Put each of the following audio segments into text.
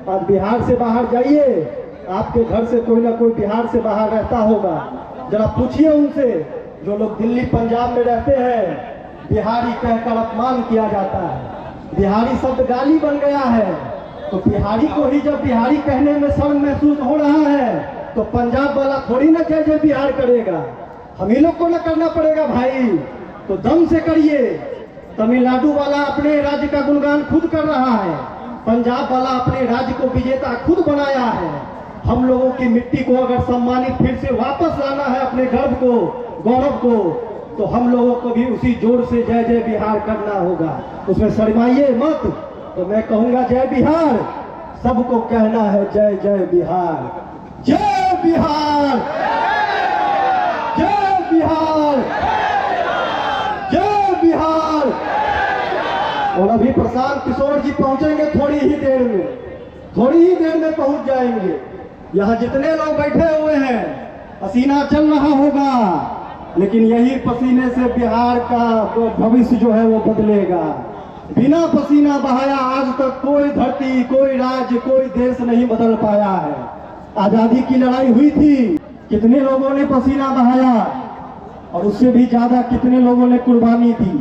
आज बिहार से बाहर जाइए, आपके घर से कोई ना कोई बिहार से बाहर रहता होगा। जरा पूछिए उनसे, जो लोग दिल्ली पंजाब में रहते हैं, बिहारी कहकर अपमान किया जाता है, बिहारी शब्द गाली बन गया है। तो बिहारी को ही जब बिहारी कहने में शर्म महसूस हो रहा है, तो पंजाब वाला थोड़ी ना जय जय बिहार करेगा, हम ही लोग को ना करना पड़ेगा भाई। तो दम से करिए। तमिलनाडु वाला अपने राज्य का गुणगान खुद कर रहा है, पंजाब वाला अपने राज्य को विजेता खुद बनाया है। हम लोगों की मिट्टी को अगर सम्मानित फिर से वापस लाना है, अपने गर्व को, गौरव को, तो हम लोगों को भी उसी जोर से जय जय बिहार करना होगा, उसमें शर्माइए मत। तो मैं कहूंगा जय बिहार, सबको कहना है जय जय बिहार, जय बिहार, जय बिहार, जय बिहार। और अभी प्रशांत किशोर जी पहुंचेंगे थोड़ी ही देर में, थोड़ी ही देर में पहुंच जाएंगे। यहाँ जितने लोग बैठे हुए हैं, पसीना चल रहा होगा, लेकिन यही पसीने से बिहार का भविष्य जो है वो बदलेगा। बिना पसीना बहाया आज तक कोई धरती, कोई राज्य, कोई देश नहीं बदल पाया है। आजादी की लड़ाई हुई थी, कितने लोगों ने पसीना बहाया, और उससे भी ज्यादा कितने लोगों ने कुर्बानी दी,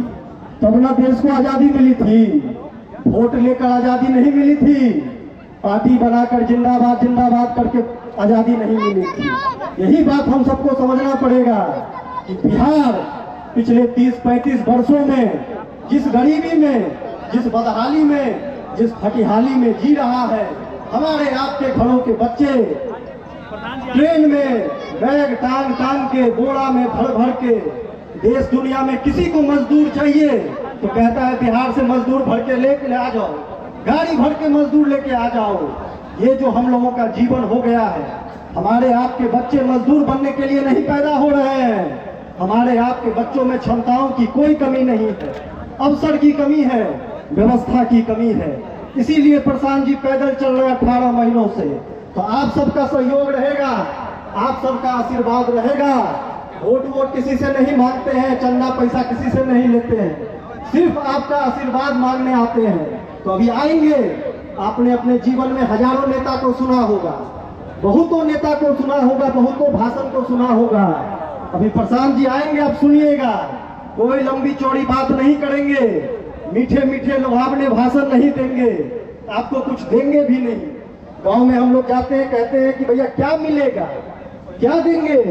तब ना देश को आजादी मिली थी। वोट लेकर आजादी नहीं मिली थी, पार्टी बनाकर जिंदाबाद जिंदाबाद करके आजादी नहीं मिली थी। यही बात हम सबको समझना पड़ेगा कि बिहार पिछले 30-35 वर्षों में जिस गरीबी में, जिस बदहाली में, जिस फटीहाली में जी रहा है, हमारे आपके घरों के बच्चे ट्रेन में बैग टांग टांग के, बोरा में भर भर के, देश दुनिया में किसी को मजदूर चाहिए तो कहता है बिहार से मजदूर भर के लेके आ जाओ, गाड़ी भर के मजदूर लेके आ जाओ। ये जो हम लोगों का जीवन हो गया है, हमारे आपके बच्चे मजदूर बनने के लिए नहीं पैदा हो रहे हैं। हमारे आपके बच्चों में क्षमताओं की कोई कमी नहीं है, अवसर की कमी है, व्यवस्था की कमी है। इसीलिए प्रशांत जी पैदल चल रहे 18 महीनों से। तो आप सबका सहयोग रहेगा, आप सबका आशीर्वाद रहेगा। वोट किसी से नहीं मांगते हैं, चंदा पैसा किसी से नहीं लेते हैं, सिर्फ आपका आशीर्वाद मांगने आते हैं। तो अभी आएंगे, आपने अपने जीवन में हजारों नेता को सुना होगा, बहुतों नेता को सुना होगा, बहुतों भाषण को सुना होगा। अभी प्रशांत जी आएंगे, आप सुनिएगा, कोई लंबी चौड़ी बात नहीं करेंगे, मीठे मीठे लुभावने भाषण नहीं देंगे, आपको कुछ देंगे भी नहीं। गांव में हम लोग जाते हैं, कहते हैं कि भैया क्या मिलेगा, क्या देंगे,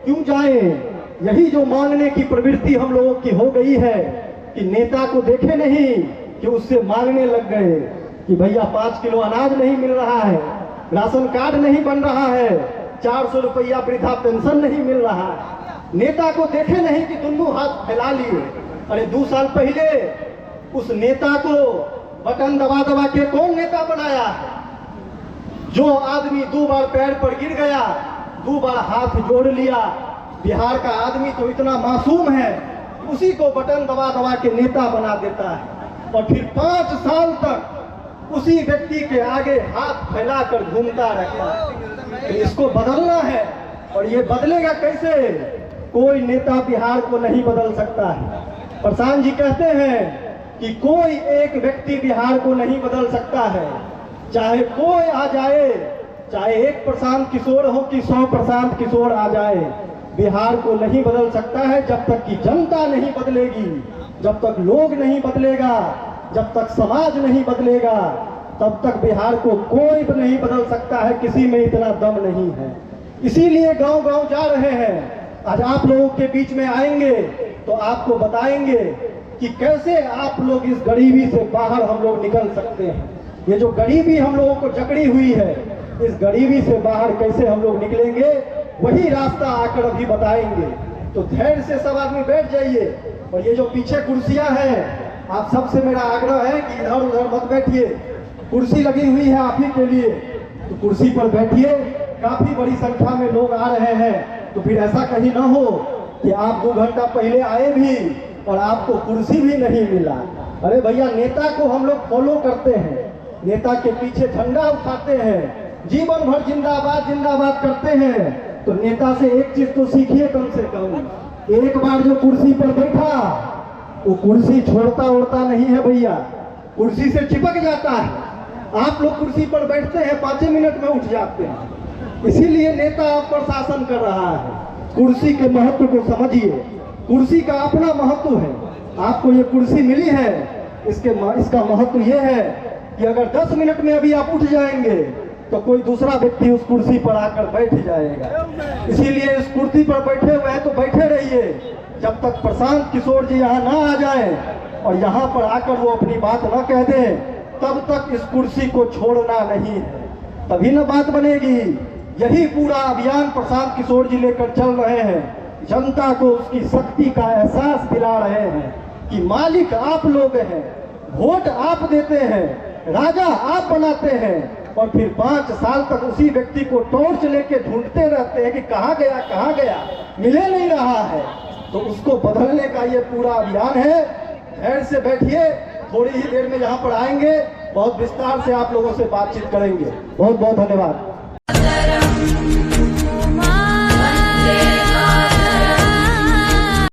क्यों जाएं? यही जो मांगने की प्रवृत्ति हम लोगों की हो गई है कि नेता को देखे नहीं कि उससे मांगने लग गए कि भैया 5 किलो अनाज नहीं मिल रहा है, राशन कार्ड नहीं बन रहा है, 400 रुपया वृद्धा पेंशन नहीं मिल रहा है। नेता को देखे नहीं कि दोनों हाथ फैला लिए। अरे 2 साल पहले उस नेता को बटन दबा दबा के कौन नेता बनाया? जो आदमी 2 बार पैर पर गिर गया, 2 बार हाथ जोड़ लिया। बिहार का आदमी तो इतना मासूम है, उसी को बटन दबा दबा के नेता बना देता है, और फिर 5 साल तक उसी व्यक्ति के आगे हाथ फैलाकर घूमता रहता है। तो इसको बदलना है, और ये बदलेगा कैसे? कोई नेता बिहार को नहीं बदल सकता है। प्रशांत जी कहते हैं कि कोई एक व्यक्ति बिहार को नहीं बदल सकता है, चाहे कोई आ जाए, चाहे एक प्रशांत किशोर हो कि 100 प्रशांत किशोर आ जाए, बिहार को नहीं बदल सकता है। जब तक कि जनता नहीं बदलेगी, जब तक लोग नहीं बदलेगा, जब तक समाज नहीं बदलेगा, तब तक बिहार को कोई भी नहीं बदल सकता है। किसी में इतना दम नहीं है। इसीलिए गांव गांव जा रहे हैं। आज आप लोगों के बीच में आएंगे तो आपको बताएंगे कि कैसे आप लोग इस गरीबी से बाहर हम लोग निकल सकते हैं। ये जो गरीबी हम लोगों को जकड़ी हुई है, इस गरीबी से बाहर कैसे हम लोग निकलेंगे, वही रास्ता आकर अभी बताएंगे। तो धैर्य से सब आदमी बैठ जाइए। और ये जो पीछे कुर्सियां हैं, आप सबसे मेरा आग्रह है कि इधर उधर मत बैठिए। कुर्सी लगी हुई है आप ही के लिए, तो कुर्सी पर बैठिए। काफी बड़ी संख्या में लोग आ रहे हैं, तो फिर ऐसा कहीं ना हो कि आप 2 घंटा पहले आए भी और आपको कुर्सी भी नहीं मिला। अरे भैया, नेता को हम लोग फॉलो करते हैं, नेता के पीछे झंडा उठाते हैं, जीवन भर जिंदाबाद जिंदाबाद करते हैं। तो नेता से एक चीज तो सीखिए कम से कम। एक बार जो कुर्सी पर बैठा, वो कुर्सी छोड़ता उड़ता नहीं है भैया, कुर्सी से चिपक जाता है। आप लोग कुर्सी पर बैठते हैं 5 मिनट में उठ जाते हैं। इसीलिए नेता आप पर शासन कर रहा है। कुर्सी के महत्व को समझिए। कुर्सी का अपना महत्व है। आपको ये कुर्सी मिली है, इसका महत्व ये है कि अगर 10 मिनट में अभी आप उठ जाएंगे तो कोई दूसरा व्यक्ति उस कुर्सी पर आकर बैठ जाएगा। इसीलिए इस कुर्सी पर बैठे हुए हैं तो बैठे रहिए जब तक प्रशांत किशोर जी यहाँ ना आ जाए और यहाँ पर आकर वो अपनी बात ना कह दे, तब तक इस कुर्सी को छोड़ना नहीं है, तभी ना बात बनेगी। यही पूरा अभियान प्रशांत किशोर जी लेकर चल रहे हैं। जनता को उसकी शक्ति का एहसास दिला रहे हैं कि मालिक आप लोग हैं, वोट आप देते हैं, राजा आप बनाते हैं, और फिर 5 साल तक उसी व्यक्ति को टॉर्च लेके ढूंढते रहते हैं कि कहाँ गया, मिले नहीं रहा है। तो उसको बदलने का ये पूरा अभियान है। धैर्य से बैठिए, थोड़ी ही देर में यहाँ पर आएंगे, बहुत विस्तार से आप लोगों से बातचीत करेंगे। बहुत बहुत धन्यवाद।